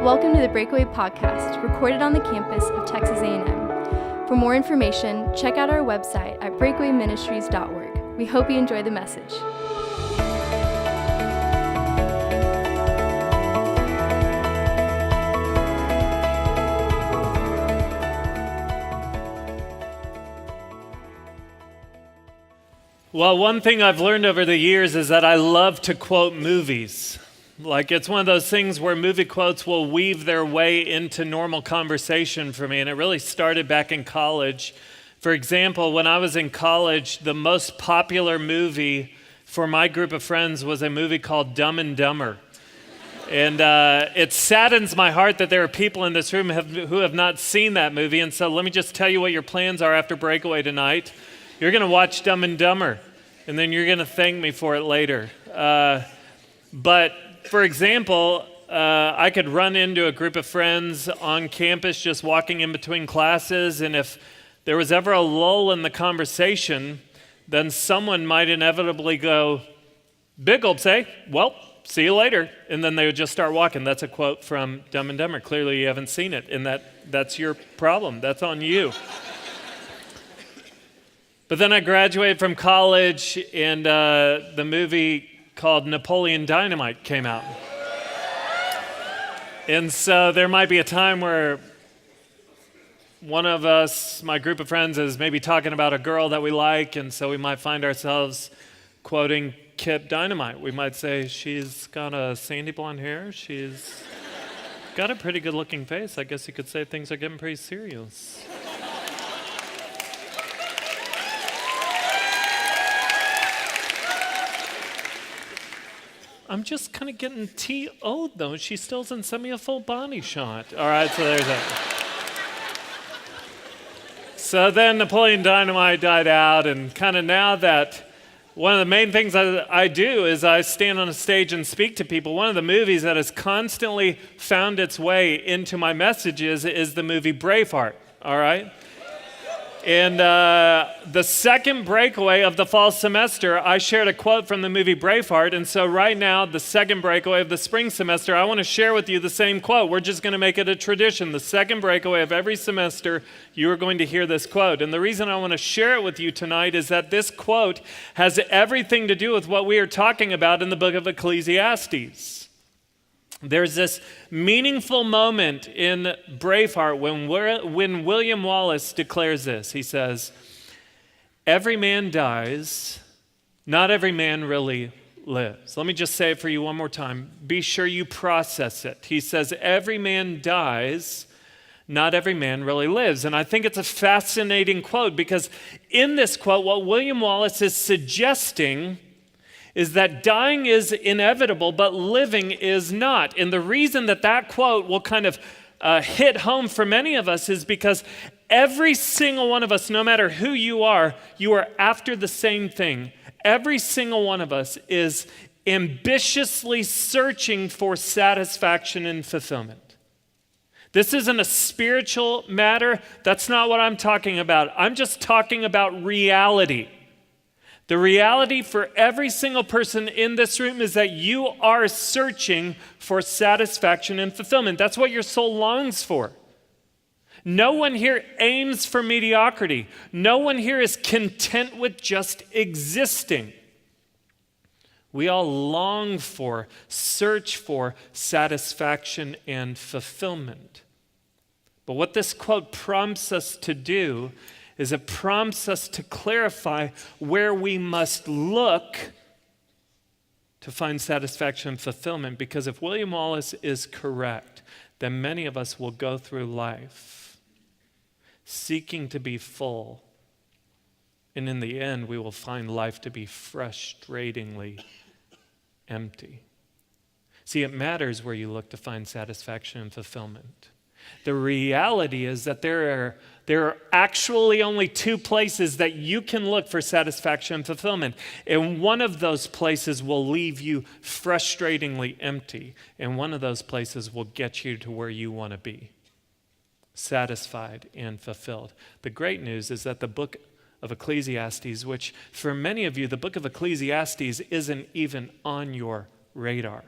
Welcome to the Breakaway Podcast, recorded on the campus of Texas A&M. For more information, check out our website at breakawayministries.org. We hope you enjoy the message. Well, one thing I've learned over the years is that I love to quote movies. Like, it's one of those things where movie quotes will weave their way into normal conversation for me, and it really started back in college. For example, when I was in college, the most popular movie for my group of friends was a movie called Dumb and Dumber. And it saddens my heart that there are people in this room who have not seen that movie, and so let me just tell you what your plans are after Breakaway tonight. You're going to watch Dumb and Dumber, and then you're going to thank me for it later. But for example, I could run into a group of friends on campus just walking in between classes, and if there was ever a lull in the conversation, then someone might inevitably go, "Big gulp, say, well, see you later," and then they would just start walking. That's a quote from Dumb and Dumber. Clearly you haven't seen it, and that's your problem. That's on you. But then I graduated from college, and the movie called Napoleon Dynamite came out. And so there might be a time where one of us, my group of friends, is maybe talking about a girl that we like, and so we might find ourselves quoting Kip Dynamite. We might say, "She's got a sandy blonde hair, she's got a pretty good looking face. I guess you could say things are getting pretty serious." I'm just kind of getting T.O.'d though. She still hasn't sent me a full body shot. All right, so there's that. So then Napoleon Dynamite died out, and kind of now that one of the main things I do is I stand on a stage and speak to people. One of the movies that has constantly found its way into my messages is the movie Braveheart, all right? And the second breakaway of the fall semester, I shared a quote from the movie Braveheart. And so right now, the second breakaway of the spring semester, I want to share with you the same quote. We're just going to make it a tradition. The second breakaway of every semester, you are going to hear this quote. And the reason I want to share it with you tonight is that this quote has everything to do with what we are talking about in the book of Ecclesiastes. There's this meaningful moment in Braveheart when William Wallace declares this. He says, "Every man dies, not every man really lives." Let me just say it for you one more time. Be sure you process it. He says, "Every man dies, not every man really lives." And I think it's a fascinating quote because in this quote, what William Wallace is suggesting is that dying is inevitable, but living is not. And the reason that quote will kind of hit home for many of us is because every single one of us, no matter who you are after the same thing. Every single one of us is ambitiously searching for satisfaction and fulfillment. This isn't a spiritual matter. That's not what I'm talking about. I'm just talking about reality. The reality for every single person in this room is that you are searching for satisfaction and fulfillment. That's what your soul longs for. No one here aims for mediocrity. No one here is content with just existing. We all long for, search for satisfaction and fulfillment. But what this quote prompts us to do is it prompts us to clarify where we must look to find satisfaction and fulfillment. Because if William Wallace is correct, then many of us will go through life seeking to be full. And in the end, we will find life to be frustratingly empty. See, it matters where you look to find satisfaction and fulfillment. The reality is that there are actually only two places that you can look for satisfaction and fulfillment. And one of those places will leave you frustratingly empty. And one of those places will get you to where you want to be, satisfied and fulfilled. The great news is that the book of Ecclesiastes, which for many of you, the book of Ecclesiastes isn't even on your radar.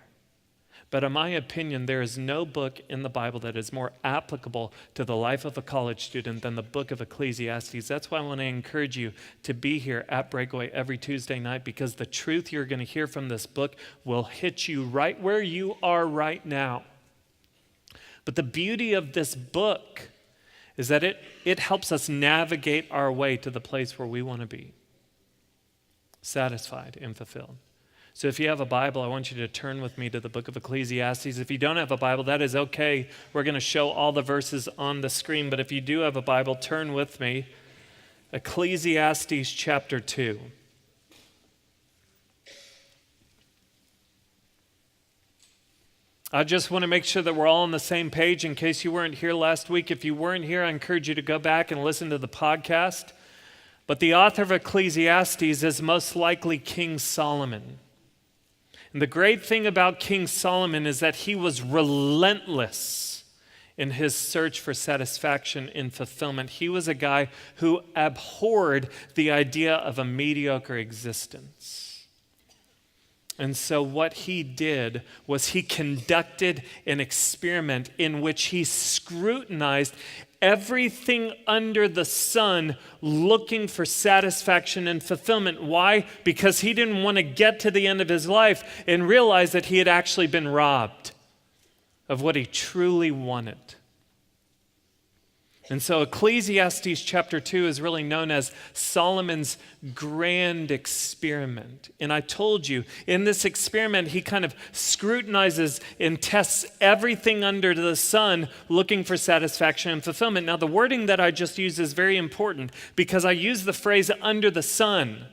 But in my opinion, there is no book in the Bible that is more applicable to the life of a college student than the book of Ecclesiastes. That's why I want to encourage you to be here at Breakaway every Tuesday night, because the truth you're going to hear from this book will hit you right where you are right now. But the beauty of this book is that it helps us navigate our way to the place where we want to be, satisfied and fulfilled. So if you have a Bible, I want you to turn with me to the book of Ecclesiastes. If you don't have a Bible, that is okay. We're going to show all the verses on the screen. But if you do have a Bible, turn with me. Ecclesiastes chapter 2. I just want to make sure that we're all on the same page in case you weren't here last week. If you weren't here, I encourage you to go back and listen to the podcast. But the author of Ecclesiastes is most likely King Solomon. And the great thing about King Solomon is that he was relentless in his search for satisfaction and fulfillment. He was a guy who abhorred the idea of a mediocre existence. And so what he did was he conducted an experiment in which he scrutinized everything under the sun, looking for satisfaction and fulfillment. Why? Because he didn't want to get to the end of his life and realize that he had actually been robbed of what he truly wanted. And so Ecclesiastes chapter 2 is really known as Solomon's grand experiment. And I told you, in this experiment, he kind of scrutinizes and tests everything under the sun, looking for satisfaction and fulfillment. Now, the wording that I just used is very important because I use the phrase under the sun.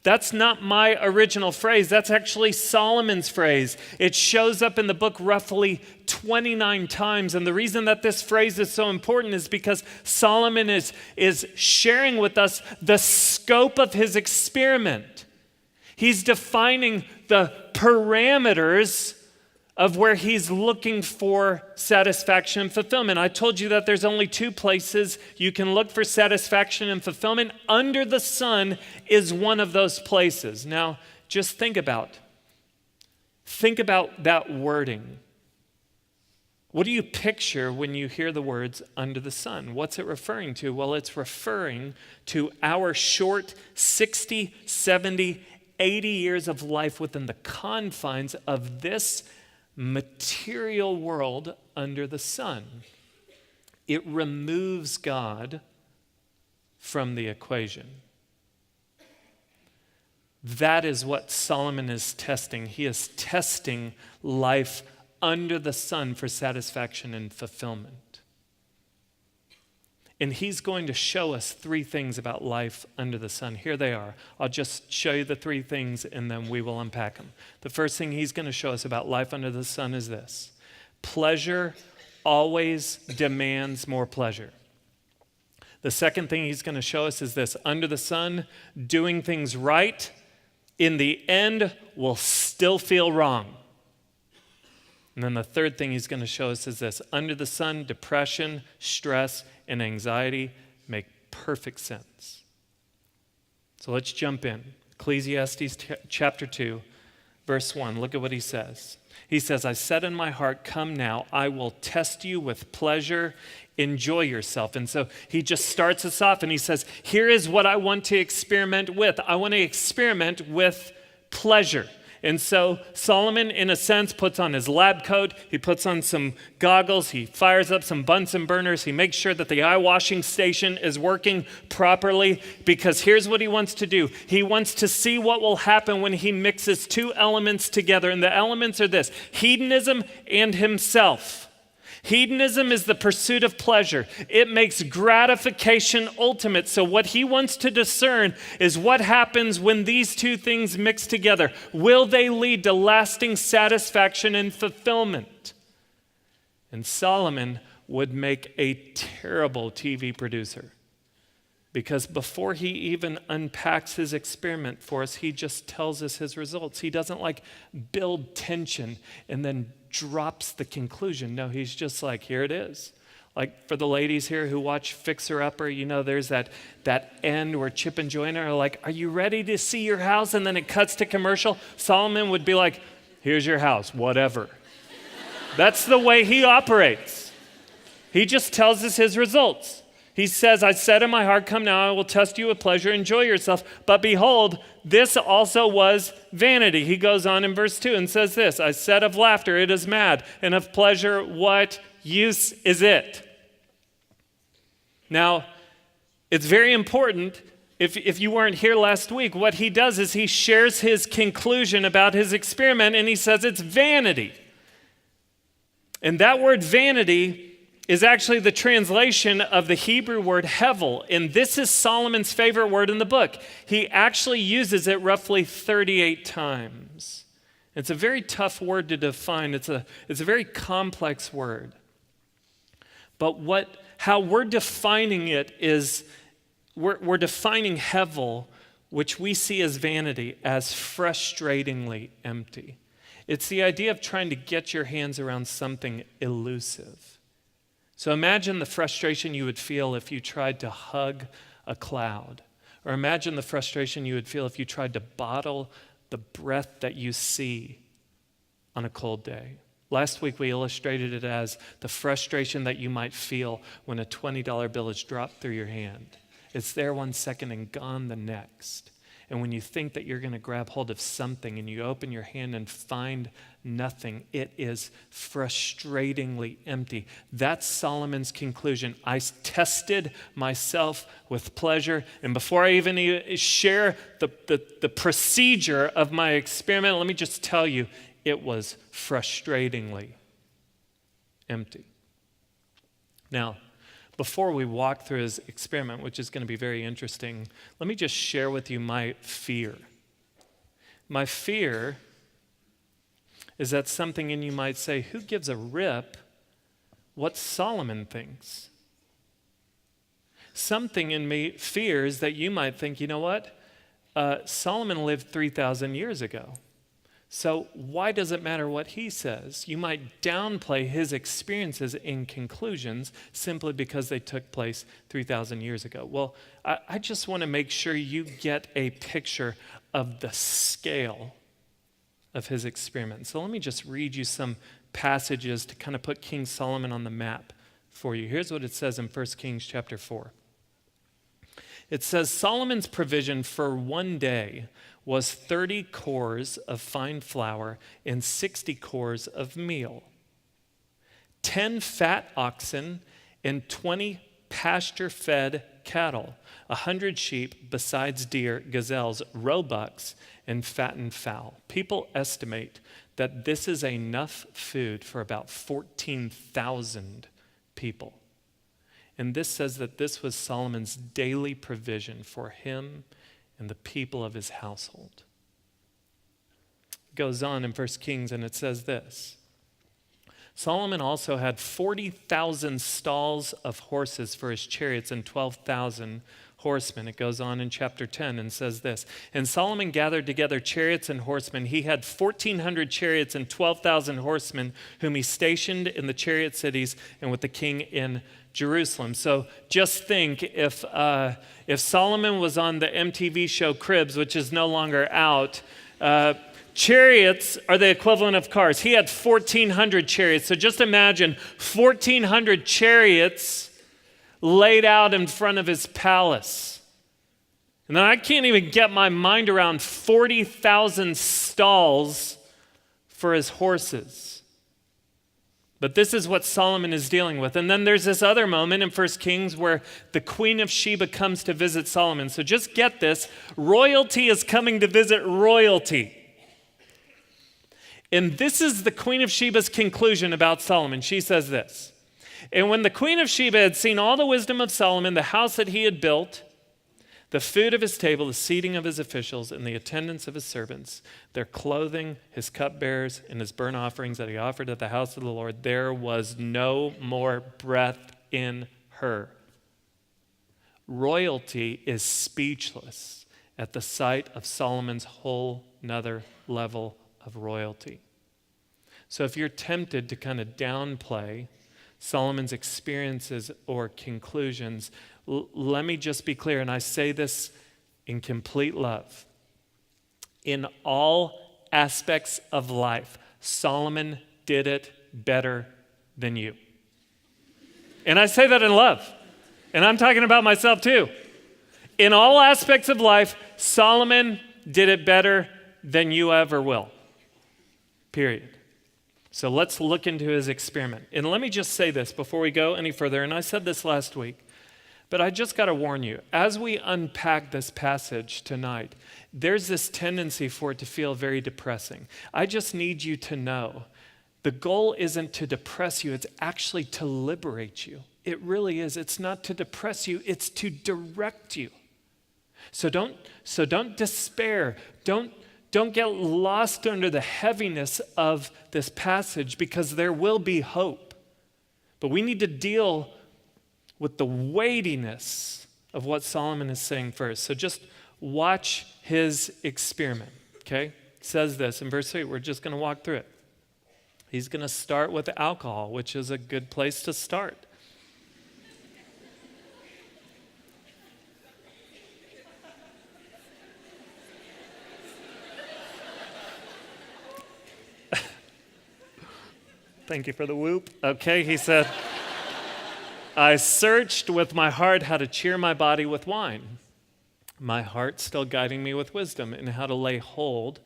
That's not my original phrase. That's actually Solomon's phrase. It shows up in the book roughly 29 times. And the reason that this phrase is so important is because Solomon is sharing with us the scope of his experiment. He's defining the parameters of where he's looking for satisfaction and fulfillment. I told you that there's only two places you can look for satisfaction and fulfillment. Under the sun is one of those places. Now, just think about that wording. What do you picture when you hear the words under the sun? What's it referring to? Well, it's referring to our short 60, 70, 80 years of life within the confines of this material world under the sun. It removes God from the equation. That is what Solomon is testing. He is testing life under the sun for satisfaction and fulfillment. And he's going to show us three things about life under the sun. Here they are. I'll just show you the three things and then we will unpack them. The first thing he's going to show us about life under the sun is this: pleasure always demands more pleasure. The second thing he's going to show us is this: under the sun, doing things right in the end will still feel wrong. And then the third thing he's going to show us is this: under the sun, depression, stress, and anxiety make perfect sense. So let's jump in. Ecclesiastes chapter 2, verse 1. Look at what he says. He says, I said in my heart, come now, I will test you with pleasure. Enjoy yourself. And so he just starts us off and he says, here is what I want to experiment with. I want to experiment with pleasure. And so Solomon, in a sense, puts on his lab coat. He puts on some goggles. He fires up some Bunsen burners. He makes sure that the eye washing station is working properly, because here's what he wants to do. He wants to see what will happen when he mixes two elements together. And the elements are this: hedonism and himself. Hedonism is the pursuit of pleasure. It makes gratification ultimate. So what he wants to discern is what happens when these two things mix together. Will they lead to lasting satisfaction and fulfillment? And Solomon would make a terrible TV producer, because before he even unpacks his experiment for us, he just tells us his results. He doesn't build tension and then drops the conclusion. No, he's just here it is. For the ladies here who watch Fixer Upper, there's that end where Chip and Joanna are are you ready to see your house? And then it cuts to commercial. Solomon would be here's your house, whatever. That's the way he operates. He just tells us his results. He says, I said in my heart, come now, I will test you with pleasure, enjoy yourself. But behold, this also was vanity. He goes on in verse 2 and says this, I said of laughter, it is mad, and of pleasure, what use is it? Now, it's very important, if you weren't here last week, what he does is he shares his conclusion about his experiment, and he says it's vanity. And that word vanity is actually the translation of the Hebrew word hevel, and this is Solomon's favorite word in the book. He actually uses it roughly 38 times. It's a very tough word to define. It's a very complex word. But how we're defining it is we're defining hevel, which we see as vanity, as frustratingly empty. It's the idea of trying to get your hands around something elusive. So imagine the frustration you would feel if you tried to hug a cloud. Or imagine the frustration you would feel if you tried to bottle the breath that you see on a cold day. Last week we illustrated it as the frustration that you might feel when a $20 bill is dropped through your hand. It's there 1 second and gone the next. And when you think that you're going to grab hold of something and you open your hand and find nothing, it is frustratingly empty. That's Solomon's conclusion. I tested myself with pleasure. And before I even share the procedure of my experiment, let me just tell you, it was frustratingly empty. Now, before we walk through his experiment, which is going to be very interesting, let me just share with you my fear. My fear is that something in you might say, who gives a rip what Solomon thinks? Something in me fears that you might think, you know what? Solomon lived 3,000 years ago. So why does it matter what he says? You might downplay his experiences in conclusions simply because they took place 3,000 years ago. Well, I just want to make sure you get a picture of the scale of his experiment. So let me just read you some passages to kind of put King Solomon on the map for you. Here's what it says in 1 Kings chapter 4. It says, Solomon's provision for one day was 30 cores of fine flour and 60 cores of meal, 10 fat oxen and 20 pasture-fed cattle, 100 sheep besides deer, gazelles, roebucks, and fattened fowl. People estimate that this is enough food for about 14,000 people. And this says that this was Solomon's daily provision for him and the people of his household. It goes on in 1 Kings and it says this. Solomon also had 40,000 stalls of horses for his chariots and 12,000 horsemen. It goes on in chapter 10 and says this. And Solomon gathered together chariots and horsemen. He had 1,400 chariots and 12,000 horsemen whom he stationed in the chariot cities and with the king in Jerusalem. So just think if Solomon was on the MTV show Cribs, which is no longer out, chariots are the equivalent of cars. He had 1,400 chariots. So just imagine 1,400 chariots laid out in front of his palace. And then I can't even get my mind around 40,000 stalls for his horses. But this is what Solomon is dealing with. And then there's this other moment in 1 Kings where the Queen of Sheba comes to visit Solomon. So just get this, royalty is coming to visit royalty. And this is the Queen of Sheba's conclusion about Solomon. She says this, and when the Queen of Sheba had seen all the wisdom of Solomon, the house that he had built, the food of his table, the seating of his officials, and the attendance of his servants, their clothing, his cupbearers, and his burnt offerings that he offered at the house of the Lord, there was no more breath in her. Royalty is speechless at the sight of Solomon's whole nother level of royalty. So if you're tempted to kind of downplay Solomon's experiences or conclusions, let me just be clear, and I say this in complete love. In all aspects of life, Solomon did it better than you. And I say that in love. And I'm talking about myself too. In all aspects of life, Solomon did it better than you ever will. Period. So let's look into his experiment. And let me just say this before we go any further. And I said this last week, but I just got to warn you, as we unpack this passage tonight, there's this tendency for it to feel very depressing. I just need you to know the goal isn't to depress you, it's actually to liberate you. It really is. It's not to depress you, it's to direct you. So don't despair. Don't get lost under the heaviness of this passage, because there will be hope. But we need to deal with the weightiness of what Solomon is saying first. So just watch his experiment, okay? It says this in verse 3. We're just going to walk through it. He's going to start with alcohol, which is a good place to start. Thank you for the whoop. Okay, he said, I searched with my heart how to cheer my body with wine, my heart still guiding me with wisdom, and how to lay hold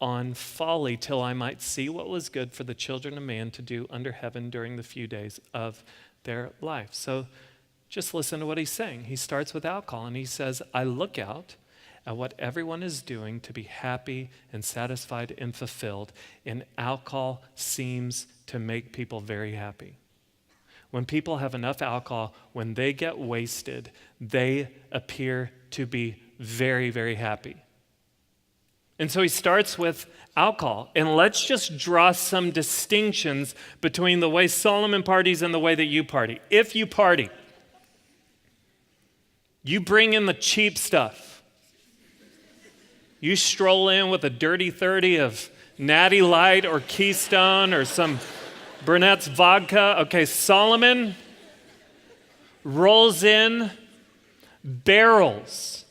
on folly till I might see what was good for the children of man to do under heaven during the few days of their life. So just listen to what he's saying. He starts with alcohol, and he says, I look out at what everyone is doing to be happy and satisfied and fulfilled, and alcohol seems to make people very happy. When people have enough alcohol, when they get wasted, they appear to be very, very happy. And so he starts with alcohol. And let's just draw some distinctions between the way Solomon parties and the way that you party. If you party, you bring in the cheap stuff. You stroll in with a dirty 30 of Natty Light or Keystone or some Burnett's vodka. Okay, Solomon rolls in barrels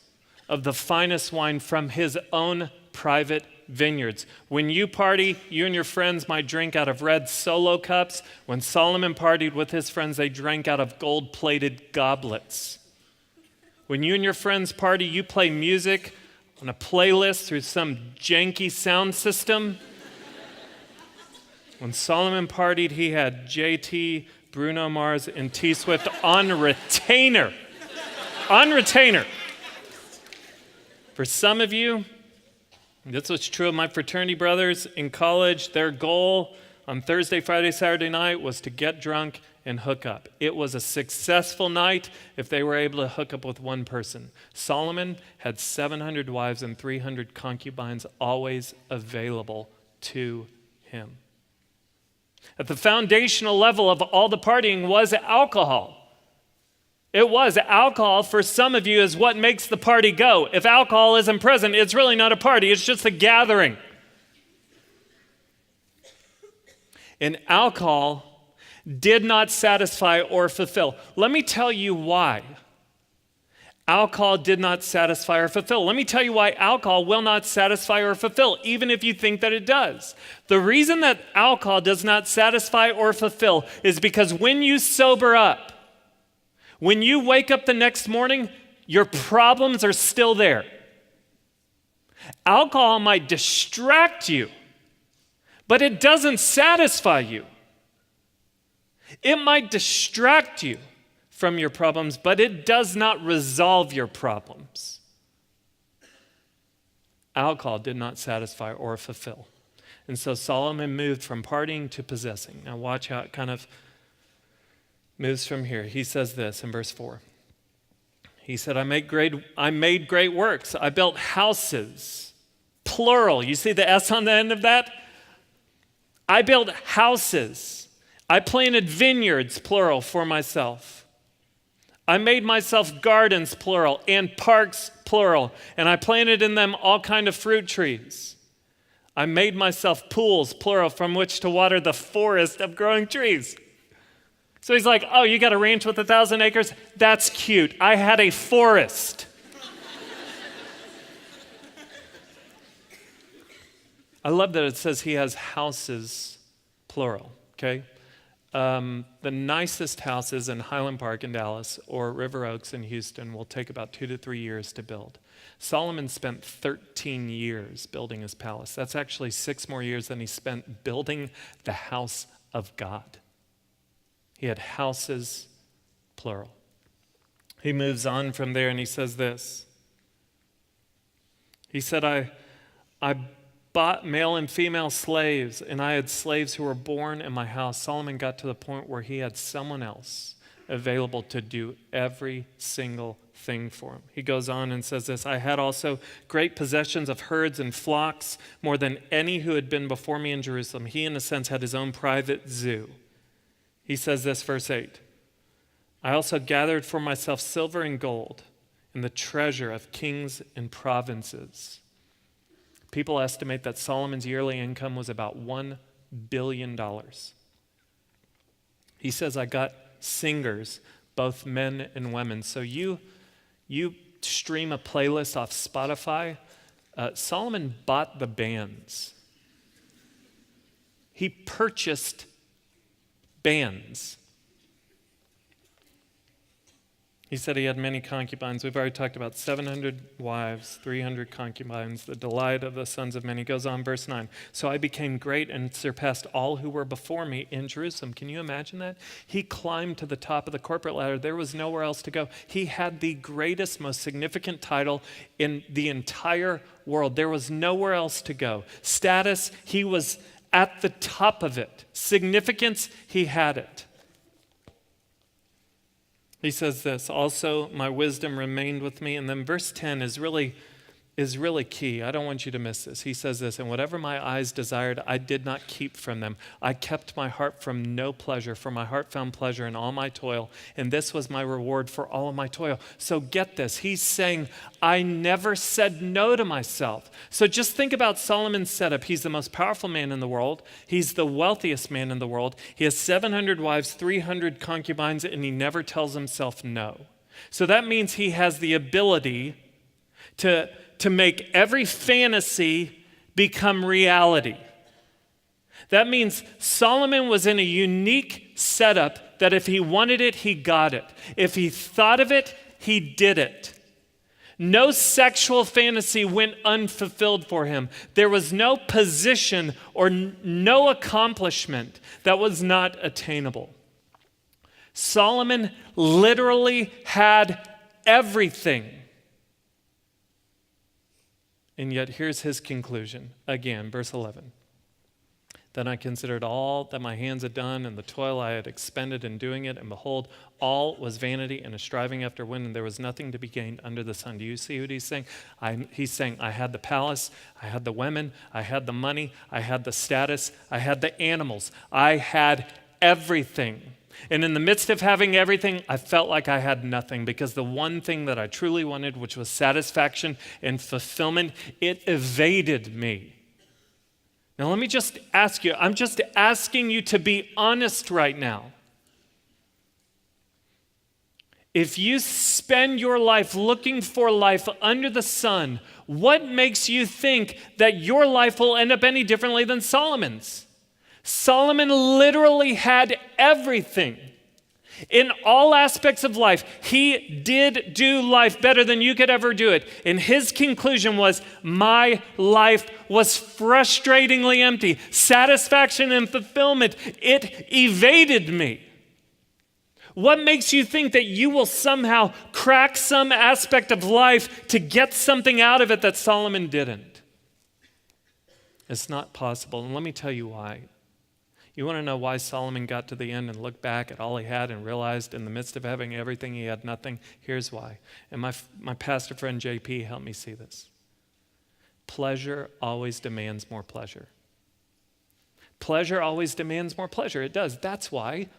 of the finest wine from his own private vineyards. When you party, you and your friends might drink out of red Solo cups. When Solomon partied with his friends, they drank out of gold-plated goblets. When you and your friends party, you play music on a playlist through some janky sound system. When Solomon partied, he had JT, Bruno Mars, and T-Swift on retainer. On retainer. For some of you, this was true of my fraternity brothers in college, their goal on Thursday, Friday, Saturday night was to get drunk and hook up. It was a successful night if they were able to hook up with one person. Solomon had 700 wives and 300 concubines always available to him. At the foundational level of all the partying was alcohol. It was. Alcohol, for some of you, is what makes the party go. If alcohol isn't present, it's really not a party. It's just a gathering. And alcohol did not satisfy or fulfill. Let me tell you why alcohol did not satisfy or fulfill. Let me tell you why alcohol will not satisfy or fulfill, even if you think that it does. The reason that alcohol does not satisfy or fulfill is because when you sober up, when you wake up the next morning, your problems are still there. Alcohol might distract you, but it doesn't satisfy you. It might distract you from your problems, but it does not resolve your problems. Alcohol did not satisfy or fulfill. And so Solomon moved from partying to possessing. Now watch how it kind of moves from here. He says this in verse 4. He said, I made great works. I built houses, plural. You see the S on the end of that? I built houses. I planted vineyards, plural, for myself. I made myself gardens, plural, and parks, plural, and I planted in them all kind of fruit trees. I made myself pools, plural, from which to water the forest of growing trees. So he's like, oh, you got a ranch with 1,000 acres? That's cute. I had a forest. I love that it says he has houses, plural. okay? The nicest houses in Highland Park in Dallas or River Oaks in Houston will take about 2 to 3 years to build. Solomon spent 13 years building his palace. That's actually 6 more years than he spent building the house of God. He had houses, plural. He moves on from there and he says this. He said, I bought male and female slaves, and I had slaves who were born in my house. Solomon got to the point where he had someone else available to do every single thing for him. He goes on and says this, I had also great possessions of herds and flocks, more than any who had been before me in Jerusalem. He, in a sense, had his own private zoo. He says this, verse 8, I also gathered for myself silver and gold and the treasure of kings and provinces. People estimate that Solomon's yearly income was about $1 billion. He says, I got singers, both men and women. So you stream a playlist off Spotify. Solomon bought the bands. He purchased bands. He said he had many concubines. We've already talked about 700 wives, 300 concubines, the delight of the sons of men. He goes on, verse 9. So I became great and surpassed all who were before me in Jerusalem. Can you imagine that? He climbed to the top of the corporate ladder. There was nowhere else to go. He had the greatest, most significant title in the entire world. There was nowhere else to go. Status, he was at the top of it. Significance, he had it. He says this, also my wisdom remained with me. And then verse 10 is really key. I don't want you to miss this. He says this, and whatever my eyes desired, I did not keep from them. I kept my heart from no pleasure, for my heart found pleasure in all my toil, and this was my reward for all of my toil. So get this. He's saying, I never said no to myself. So just think about Solomon's setup. He's the most powerful man in the world. He's the wealthiest man in the world. He has 700 wives, 300 concubines, and he never tells himself no. So that means he has the ability to make every fantasy become reality. That means Solomon was in a unique setup that if he wanted it, he got it. If he thought of it, he did it. No sexual fantasy went unfulfilled for him. There was no position or no accomplishment that was not attainable. Solomon literally had everything. And yet here's his conclusion. Again, verse 11. Then I considered all that my hands had done and the toil I had expended in doing it, and behold, all was vanity and a striving after wind, and there was nothing to be gained under the sun. Do you see what he's saying? He's saying, I had the palace, I had the women, I had the money, I had the status, I had the animals. I had everything. And in the midst of having everything, I felt like I had nothing, because the one thing that I truly wanted, which was satisfaction and fulfillment, it evaded me. Now let me just ask you, I'm just asking you to be honest right now. If you spend your life looking for life under the sun, what makes you think that your life will end up any differently than Solomon's? Solomon literally had everything. In all aspects of life, he did do life better than you could ever do it. And his conclusion was, my life was frustratingly empty. Satisfaction and fulfillment, it evaded me. What makes you think that you will somehow crack some aspect of life to get something out of it that Solomon didn't? It's not possible. And let me tell you why. You want to know why Solomon got to the end and looked back at all he had and realized in the midst of having everything, he had nothing? Here's why. And my pastor friend JP helped me see this. Pleasure always demands more pleasure. Pleasure always demands more pleasure. It does. That's why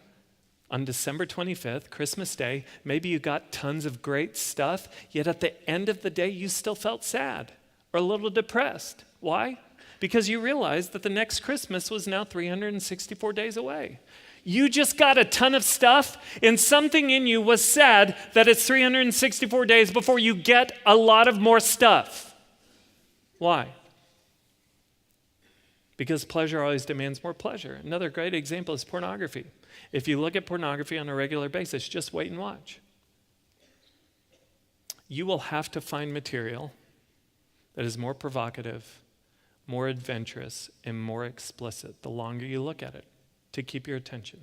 on December 25th, Christmas Day, maybe you got tons of great stuff, yet at the end of the day, you still felt sad or a little depressed. Why? Because you realized that the next Christmas was now 364 days away. You just got a ton of stuff, and something in you was sad that it's 364 days before you get a lot of more stuff. Why? because pleasure always demands more pleasure. Another great example is pornography. If you look at pornography on a regular basis, just wait and watch. You will have to find material that is more provocative, more adventurous, and more explicit the longer you look at it to keep your attention.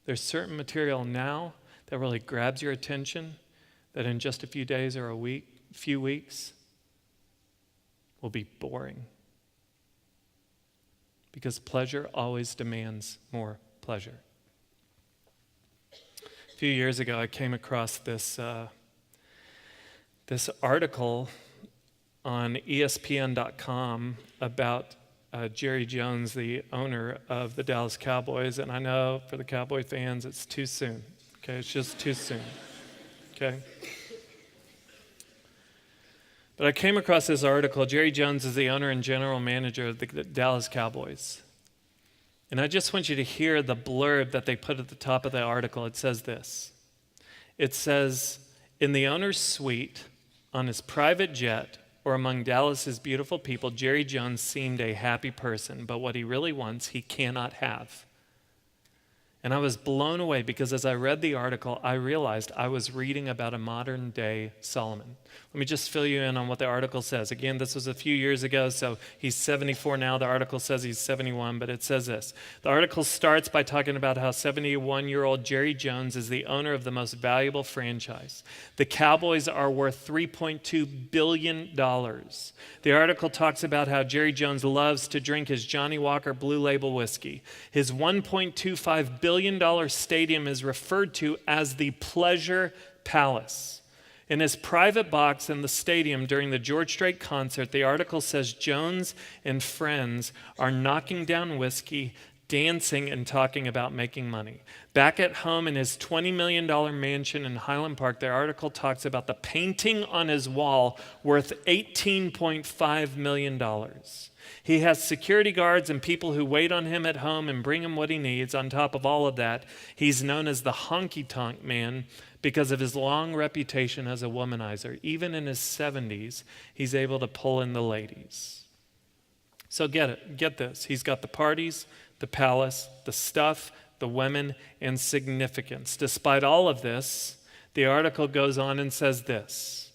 There's certain material now that really grabs your attention that in just a few days or few weeks will be boring. Because pleasure always demands more pleasure. A few years ago, I came across this article on ESPN.com about Jerry Jones, the owner of the Dallas Cowboys. And I know for the Cowboy fans, it's too soon. Okay, it's just too soon. Okay? But I came across this article. Jerry Jones is the owner and general manager of the Dallas Cowboys. And I just want you to hear the blurb that they put at the top of the article. It says this. It says, in the owner's suite, on his private jet, or among Dallas's beautiful people, Jerry Jones seemed a happy person, but what he really wants, he cannot have. And I was blown away because as I read the article, I realized I was reading about a modern day Solomon. Let me just fill you in on what the article says. Again, this was a few years ago, so he's 74 now. The article says he's 71, but it says this. The article starts by talking about how 71-year-old Jerry Jones is the owner of the most valuable franchise. The Cowboys are worth $3.2 billion. The article talks about how Jerry Jones loves to drink his Johnny Walker Blue Label whiskey. His $1.25 billion stadium is referred to as the Pleasure Palace. In his private box in the stadium during the George Strait concert, the article says Jones and friends are knocking down whiskey, dancing, and talking about making money. Back at home in his $20 million mansion in Highland Park, the article talks about the painting on his wall worth $18.5 million. He has security guards and people who wait on him at home and bring him what he needs. On top of all of that, he's known as the honky-tonk man because of his long reputation as a womanizer. Even in his 70s, he's able to pull in the ladies. So get this. He's got the parties, the palace, the stuff, the women, and significance. Despite all of this, the article goes on and says this.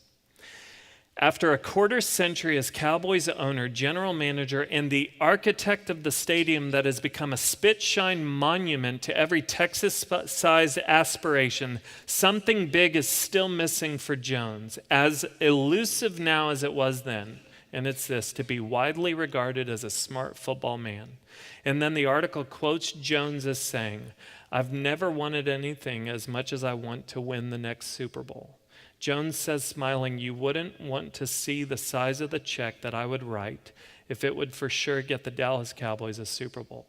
After a quarter century as Cowboys owner, general manager, and the architect of the stadium that has become a spit-shine monument to every Texas-sized aspiration, something big is still missing for Jones, as elusive now as it was then. And it's this, to be widely regarded as a smart football man. And then the article quotes Jones as saying, I've never wanted anything as much as I want to win the next Super Bowl. Jones says, smiling, you wouldn't want to see the size of the check that I would write if it would for sure get the Dallas Cowboys a Super Bowl.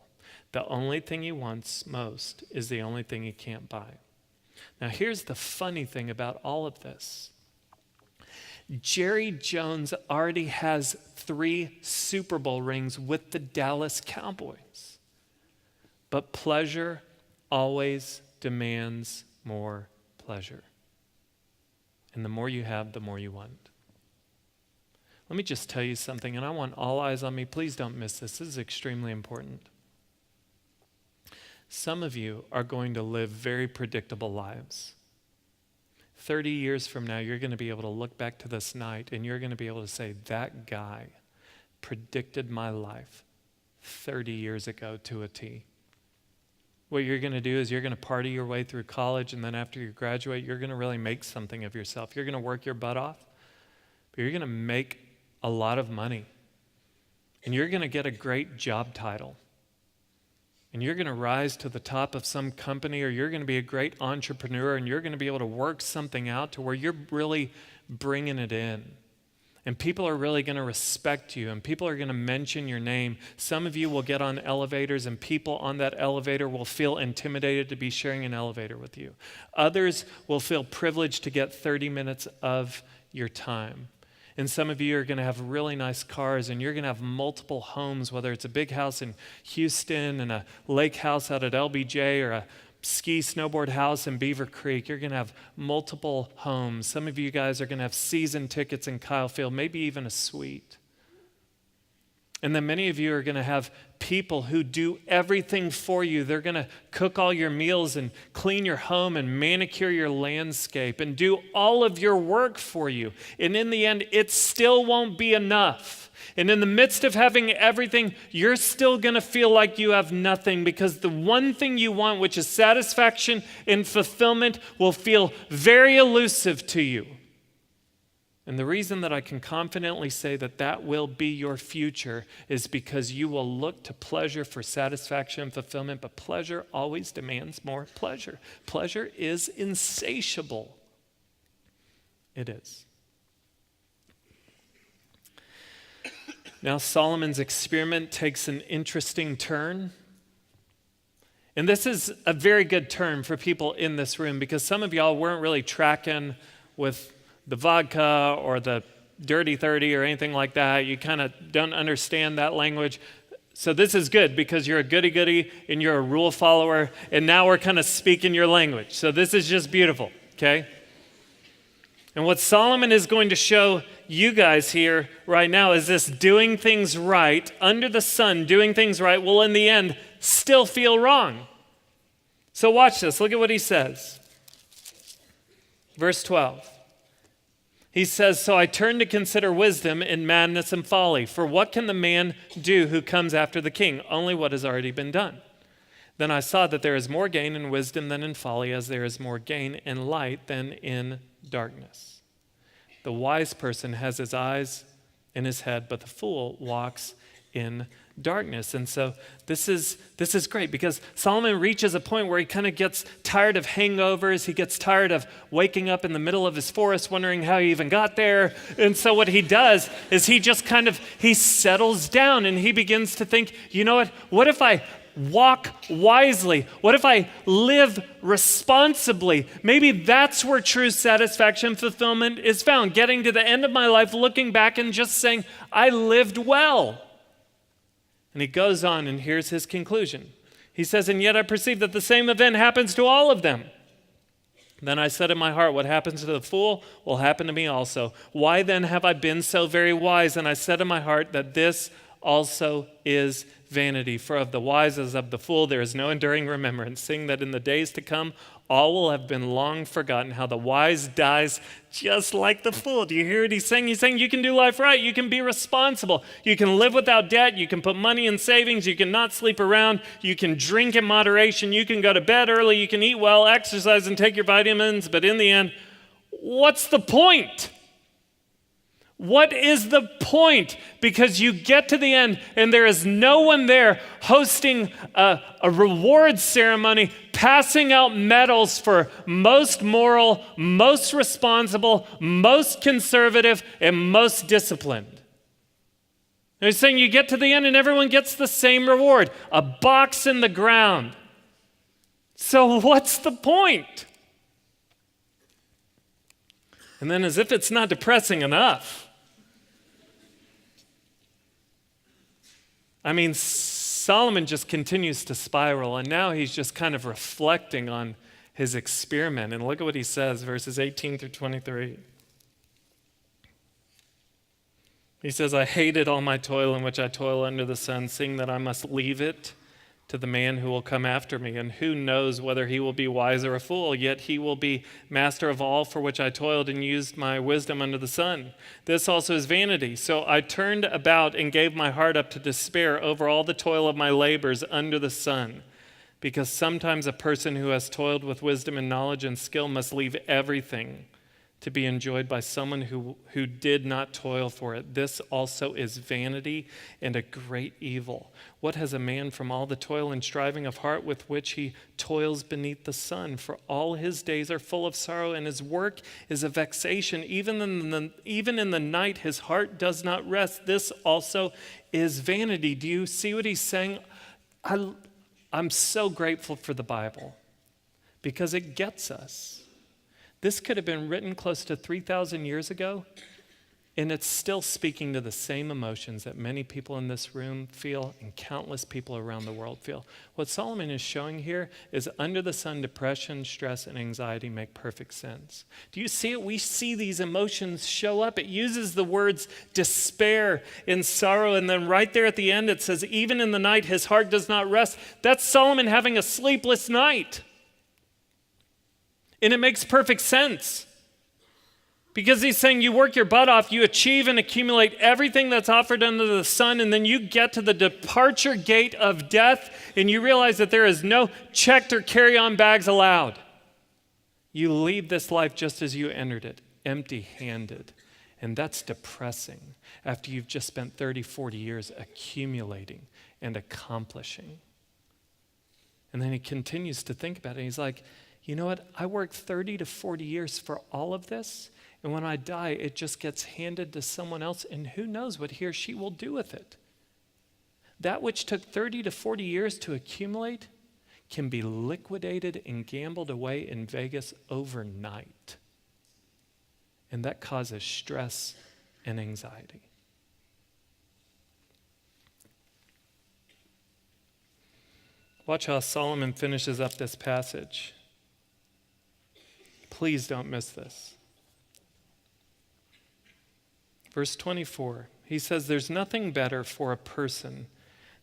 The only thing he wants most is the only thing he can't buy. Now, here's the funny thing about all of this. Jerry Jones already has 3 Super Bowl rings with the Dallas Cowboys. But pleasure always demands more pleasure. And the more you have, the more you want. Let me just tell you something, and I want all eyes on me. Please don't miss this. This is extremely important. Some of you are going to live very predictable lives. 30 years from now, you're going to be able to look back to this night, and you're going to be able to say, that guy predicted my life 30 years ago to a T. What you're going to do is you're going to party your way through college, and then after you graduate, you're going to really make something of yourself. You're going to work your butt off, but you're going to make a lot of money. And you're going to get a great job title. And you're going to rise to the top of some company, or you're going to be a great entrepreneur, and you're going to be able to work something out to where you're really bringing it in. And people are really going to respect you, and people are going to mention your name. Some of you will get on elevators, and people on that elevator will feel intimidated to be sharing an elevator with you. Others will feel privileged to get 30 minutes of your time. And some of you are going to have really nice cars, and you're going to have multiple homes, whether it's a big house in Houston and a lake house out at LBJ or a ski snowboard house in Beaver Creek. You're going to have multiple homes. Some of you guys are going to have season tickets in Kyle Field, maybe even a suite. And then many of you are going to have people who do everything for you. They're going to cook all your meals and clean your home and manicure your landscape and do all of your work for you. And in the end, it still won't be enough. And in the midst of having everything, you're still going to feel like you have nothing, because the one thing you want, which is satisfaction and fulfillment, will feel very elusive to you. And the reason that I can confidently say that that will be your future is because you will look to pleasure for satisfaction and fulfillment, but pleasure always demands more pleasure. Pleasure is insatiable. It is. Now, Solomon's experiment takes an interesting turn. And this is a very good turn for people in this room, because some of y'all weren't really tracking with the vodka or the dirty 30 or anything like that. You kind of don't understand that language. So this is good, because you're a goody-goody and you're a rule follower, and now we're kind of speaking your language. So this is just beautiful, okay? And what Solomon is going to show you guys here right now is this: doing things right, under the sun, doing things right will in the end still feel wrong. So watch this. Look at what he says. Verse 12. He says, "So I turned to consider wisdom in madness and folly. For what can the man do who comes after the king? Only what has already been done. Then I saw that there is more gain in wisdom than in folly, as there is more gain in light than in darkness. The wise person has his eyes in his head, but the fool walks in darkness." And so this is great, because Solomon reaches a point where he kind of gets tired of hangovers. He gets tired of waking up in the middle of his forest wondering how he even got there. And so what he does is he just he settles down and he begins to think, you know what? What if I walk wisely? What if I live responsibly? Maybe that's where true satisfaction and fulfillment is found. Getting to the end of my life, looking back and just saying, I lived well. And he goes on, and here's his conclusion. He says, "And yet I perceive that the same event happens to all of them. Then I said in my heart, what happens to the fool will happen to me also. Why then have I been so very wise? And I said in my heart that this also is vanity. For of the wise as of the fool there is no enduring remembrance, seeing that in the days to come all will have been long forgotten. How the wise dies just like the fool." Do you hear what he's saying? He's saying you can do life right. You can be responsible. You can live without debt. You can put money in savings. You can not sleep around. You can drink in moderation. You can go to bed early. You can eat well, exercise, and take your vitamins. But in the end, what's the point? What is the point? Because you get to the end and there is no one there hosting a reward ceremony, passing out medals for most moral, most responsible, most conservative, and most disciplined. And he's saying you get to the end and everyone gets the same reward, a box in the ground. So what's the point? And then, as if it's not depressing enough, I mean, Solomon just continues to spiral, and now he's just kind of reflecting on his experiment. And look at what he says, verses 18 through 23. He says, "I hated all my toil in which I toil under the sun, seeing that I must leave it to the man who will come after me. And who knows whether he will be wise or a fool, yet he will be master of all for which I toiled and used my wisdom under the sun. This also is vanity. So I turned about and gave my heart up to despair over all the toil of my labors under the sun. Because sometimes a person who has toiled with wisdom and knowledge and skill must leave everything to be enjoyed by someone who did not toil for it. This also is vanity and a great evil. What has a man from all the toil and striving of heart with which he toils beneath the sun? For all his days are full of sorrow, and his work is a vexation. Even in the night his heart does not rest. This also is vanity." Do you see what he's saying? I'm so grateful for the Bible, because it gets us. This could have been written close to 3,000 years ago, And it's still speaking to the same emotions that many people in this room feel and countless people around the world feel. What Solomon is showing here is under the sun, depression, stress, and anxiety make perfect sense. Do you see it? We see these emotions show up. It uses the words despair and sorrow. And then right there at the end, it says, even in the night, his heart does not rest. That's Solomon having a sleepless night. And it makes perfect sense. Because he's saying you work your butt off, you achieve and accumulate everything that's offered under the sun, and then you get to the departure gate of death, and you realize that there is no checked or carry-on bags allowed. You leave this life just as you entered it, empty-handed. And that's depressing after you've just spent 30, 40 years accumulating and accomplishing. And then he continues to think about it. He's like, you know what? I worked 30 to 40 years for all of this. And when I die, it just gets handed to someone else, and who knows what he or she will do with it. That which took 30 to 40 years to accumulate can be liquidated and gambled away in Vegas overnight. And that causes stress and anxiety. Watch how Solomon finishes up this passage. Please don't miss this. Verse 24, he says, there's nothing better for a person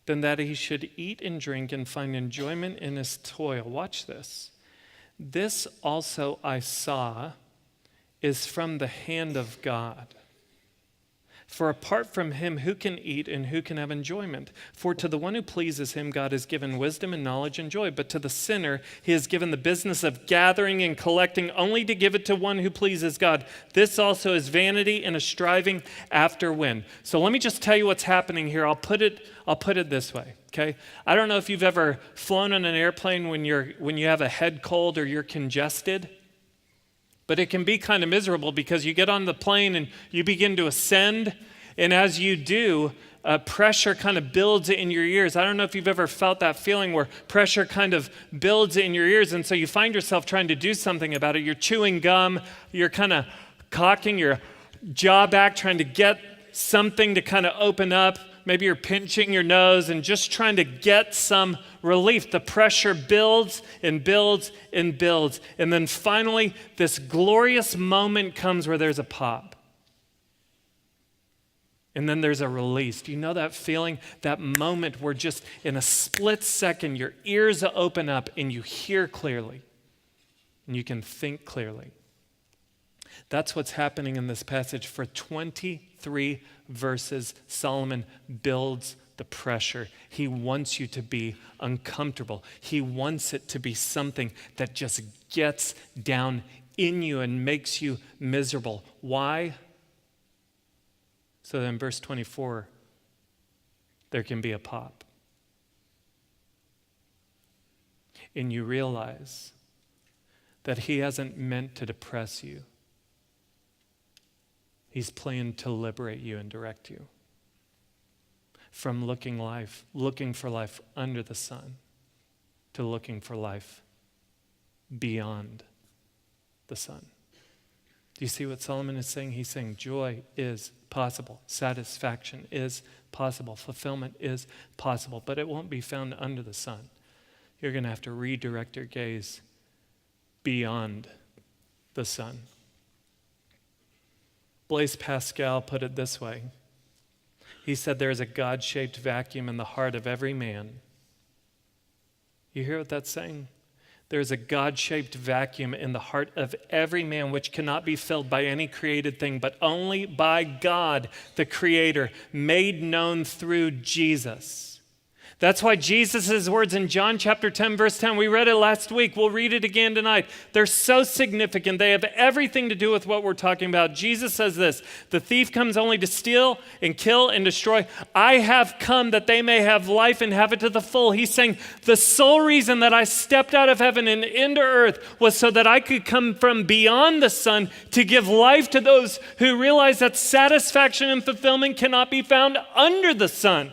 than that he should eat and drink and find enjoyment in his toil. Watch this. This also I saw is from the hand of God. For apart from him, who can eat and who can have enjoyment? For to the one who pleases him, God has given wisdom and knowledge and joy. But to the sinner, he has given the business of gathering and collecting only to give it to one who pleases God. This also is vanity and a striving after wind. So let me just tell you what's happening here. I'll put it this way, okay? I don't know if you've ever flown on an airplane when you have a head cold or you're congested. But it can be kind of miserable because you get on the plane and you begin to ascend. And as you do, pressure kind of builds in your ears. I don't know if you've ever felt that feeling where pressure kind of builds in your ears. And so you find yourself trying to do something about it. You're chewing gum. You're kind of cocking your jaw back, trying to get something to kind of open up. Maybe you're pinching your nose and just trying to get some relief. The pressure builds and builds and builds. And then finally, this glorious moment comes where there's a pop. And then there's a release. Do you know that feeling? That moment where just in a split second, your ears open up and you hear clearly. And you can think clearly. That's what's happening in this passage. For 23 verses, Solomon builds the pressure. He wants you to be uncomfortable. He wants it to be something that just gets down in you and makes you miserable. Why? So then in verse 24, there can be a pop. And you realize that he hasn't meant to depress you. He's planned to liberate you and direct you from looking for life under the sun to looking for life beyond the sun. Do you see what Solomon is saying? He's saying joy is possible. Satisfaction is possible. Fulfillment is possible, but it won't be found under the sun. You're going to have to redirect your gaze beyond the sun. Blaise Pascal put it this way. He said, there is a God-shaped vacuum in the heart of every man. You hear what that's saying? There is a God-shaped vacuum in the heart of every man which cannot be filled by any created thing, but only by God, the Creator, made known through Jesus. That's why Jesus' words in John chapter 10, verse 10, we read it last week. We'll read it again tonight. They're so significant. They have everything to do with what we're talking about. Jesus says this, the thief comes only to steal and kill and destroy. I have come that they may have life and have it to the full. He's saying the sole reason that I stepped out of heaven and into earth was so that I could come from beyond the sun to give life to those who realize that satisfaction and fulfillment cannot be found under the sun.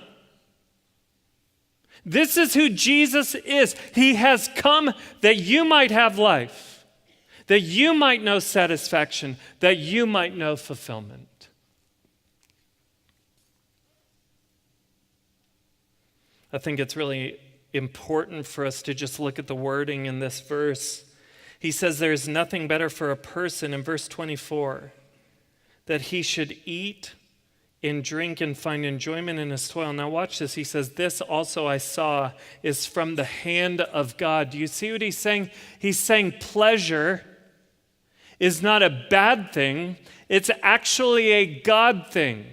This is who Jesus is. He has come that you might have life, that you might know satisfaction, that you might know fulfillment. I think it's really important for us to just look at the wording in this verse. He says there is nothing better for a person in verse 24 that he should eat and drink and find enjoyment in his toil. Now watch this. He says, this also I saw is from the hand of God. Do you see what he's saying? He's saying pleasure is not a bad thing. It's actually a God thing.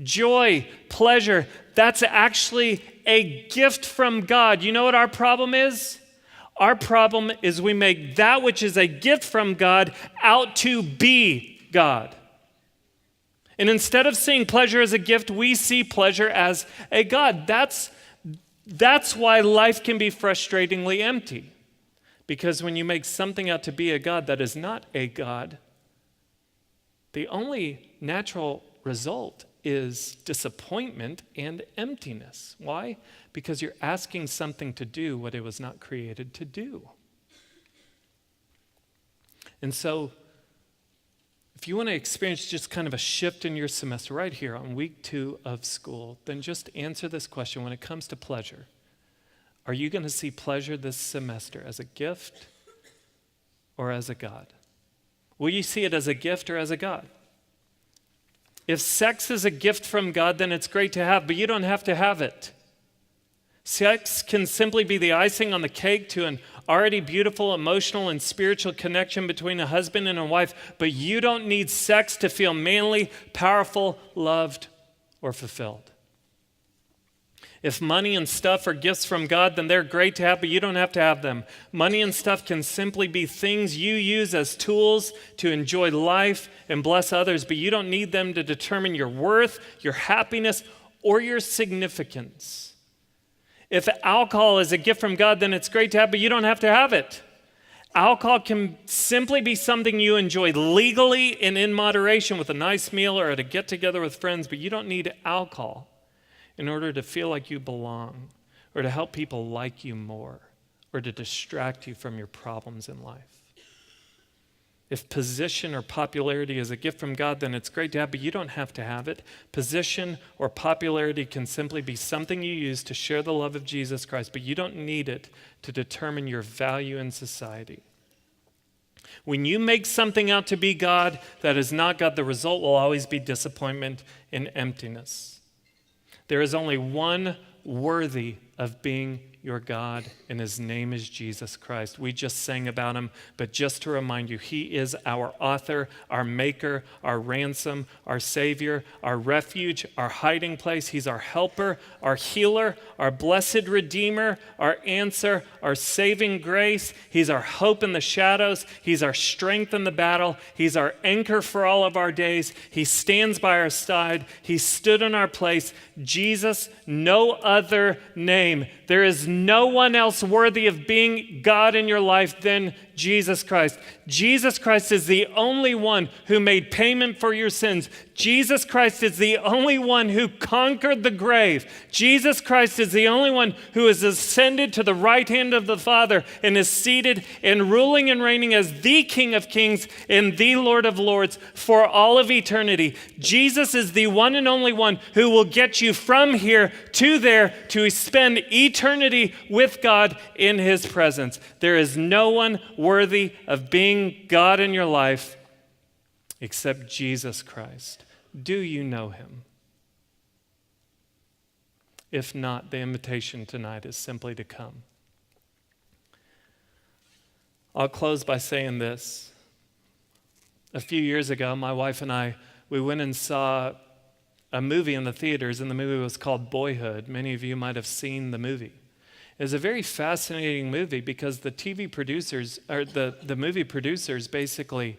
Joy, pleasure, that's actually a gift from God. You know what our problem is? Our problem is we make that which is a gift from God out to be God. And instead of seeing pleasure as a gift, we see pleasure as a God. That's why life can be frustratingly empty. Because when you make something out to be a God that is not a God, the only natural result is disappointment and emptiness. Why? Because you're asking something to do what it was not created to do. And so, if you want to experience just kind of a shift in your semester right here on week 2 of school, then just answer this question when it comes to pleasure. Are you going to see pleasure this semester as a gift or as a God? Will you see it as a gift or as a God? If sex is a gift from God, then it's great to have, but you don't have to have it. Sex can simply be the icing on the cake to an already beautiful emotional and spiritual connection between a husband and a wife, but you don't need sex to feel manly, powerful, loved, or fulfilled. If money and stuff are gifts from God, then they're great to have, but you don't have to have them. Money and stuff can simply be things you use as tools to enjoy life and bless others, but you don't need them to determine your worth, your happiness, or your significance. If alcohol is a gift from God, then it's great to have, but you don't have to have it. Alcohol can simply be something you enjoy legally and in moderation with a nice meal or at a get-together with friends, but you don't need alcohol in order to feel like you belong or to help people like you more or to distract you from your problems in life. If position or popularity is a gift from God, then it's great to have, but you don't have to have it. Position or popularity can simply be something you use to share the love of Jesus Christ, but you don't need it to determine your value in society. When you make something out to be God that is not God, the result will always be disappointment and emptiness. There is only one worthy of being your God, and his name is Jesus Christ. We just sang about him, but just to remind you, he is our author, our maker, our ransom, our savior, our refuge, our hiding place. He's our helper, our healer, our blessed redeemer, our answer, our saving grace. He's our hope in the shadows. He's our strength in the battle. He's our anchor for all of our days. He stands by our side. He stood in our place. Jesus, no other name. There is no one else worthy of being God in your life than Jesus Christ. Jesus Christ is the only one who made payment for your sins. Jesus Christ is the only one who conquered the grave. Jesus Christ is the only one who has ascended to the right hand of the Father and is seated and ruling and reigning as the King of Kings and the Lord of Lords for all of eternity. Jesus is the one and only one who will get you from here to there to spend eternity with God in his presence. There is no one worthy of being God in your life except Jesus Christ. Do you know him? If not, the invitation tonight is simply to come. I'll close by saying this. A few years ago, my wife and I, we went and saw a movie in the theaters, and the movie was called Boyhood. Many of you might have seen the movie. It was a very fascinating movie because the TV producers, or the movie producers basically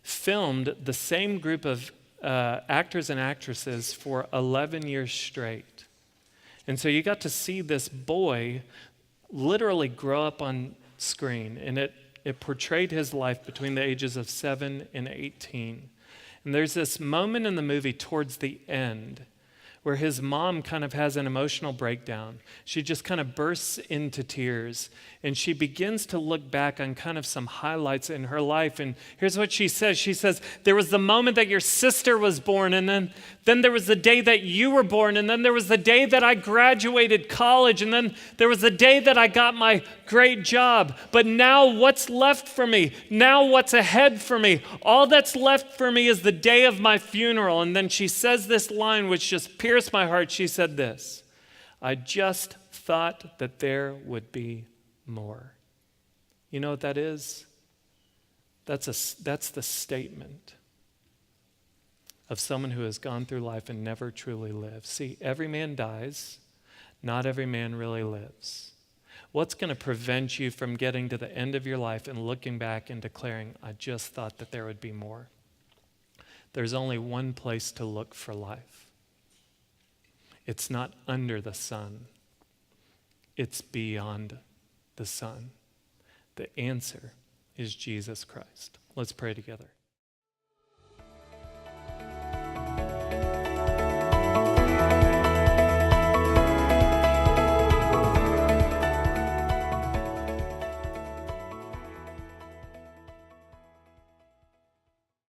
filmed the same group of actors and actresses for 11 years straight. And so you got to see this boy literally grow up on screen, and it portrayed his life between the ages of 7 and 18. And there's this moment in the movie towards the end where his mom kind of has an emotional breakdown. She just kind of bursts into tears, and she begins to look back on kind of some highlights in her life. And here's what she says. She says, there was the moment that your sister was born, and then there was the day that you were born, and then there was the day that I graduated college, and then there was the day that I got my great job. But now what's left for me? Now what's ahead for me? All that's left for me is the day of my funeral. And then she says this line which just pierced my heart. She said this, I just thought that there would be more. You know what that is? That's the statement of someone who has gone through life and never truly lived. See, every man dies, not every man really lives. What's going to prevent you from getting to the end of your life and looking back and declaring, I just thought that there would be more? There's only one place to look for life. It's not under the sun. It's beyond the sun. The answer is Jesus Christ. Let's pray together.